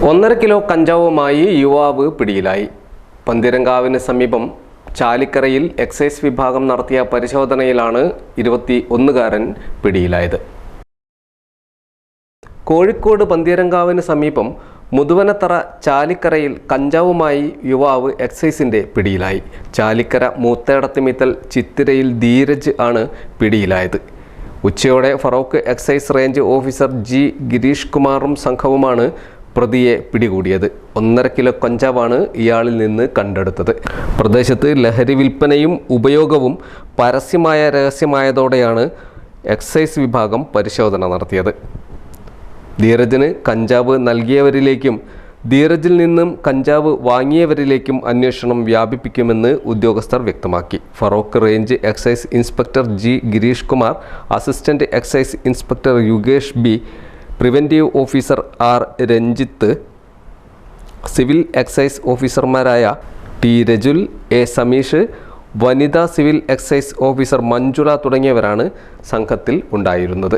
1.5 kilo കഞ്ചാവുമായി യുവാവ് പിടിയിലായി. പന്തീരങ്കാവിന് സമീപം ചാലിക്കരയിൽ എക്സൈസ് വിഭാഗം നടത്തിയ പരിശോധനയിലാണ് 21-കാരൻ പിടിയിലായത്. കോഴിക്കോട് പന്തീരങ്കാവിന് സമീപം മുതുവനത്തറ ചാലിക്കരയിൽ കഞ്ചാവുമായി യുവാവ് എക്സൈസിന്റെ പിടിയിലായി. ചാലിക്കര മൂത്തേടത്തിമിത്തൽ ചിത്തിരയിൽ ധീരജ് ആണ് പിടിയിലായത്. ഉച്ചയോടെ Feroke excise range officer G Girish കുമാറും സംഘവുമാണ് പ്രതിയെ പിടികൂടിയത്. 1.5 കിലോ കഞ്ചാവാണ് ഇയാളിൽ നിന്ന് കണ്ടെടുത്തത്. പ്രദേശത്ത് ലഹരി വിൽപ്പനയും ഉപയോഗവും പരസ്യമായ രഹസ്യമായതോടെയാണ് എക്സൈസ് വിഭാഗം പരിശോധന നടത്തിയത്. ധീരജിന് കഞ്ചാവ് നൽകിയവരിലേക്കും ധീരജിൽ നിന്നും കഞ്ചാവ് വാങ്ങിയവരിലേക്കും അന്വേഷണം വ്യാപിപ്പിക്കുമെന്ന് ഉദ്യോഗസ്ഥർ വ്യക്തമാക്കി. Feroke range excise inspector G Girish Kumar, assistant excise inspector Yugesh B, preventive officer R Ranjith, civil excise ഓഫീസർമാരായ ടി രജുൽ, എ സമീഷ്, വനിതാ സിവിൽ എക്സൈസ് ഓഫീസർ മഞ്ജുള തുടങ്ങിയവരാണ് സംഘത്തിൽ ഉണ്ടായിരുന്നത്.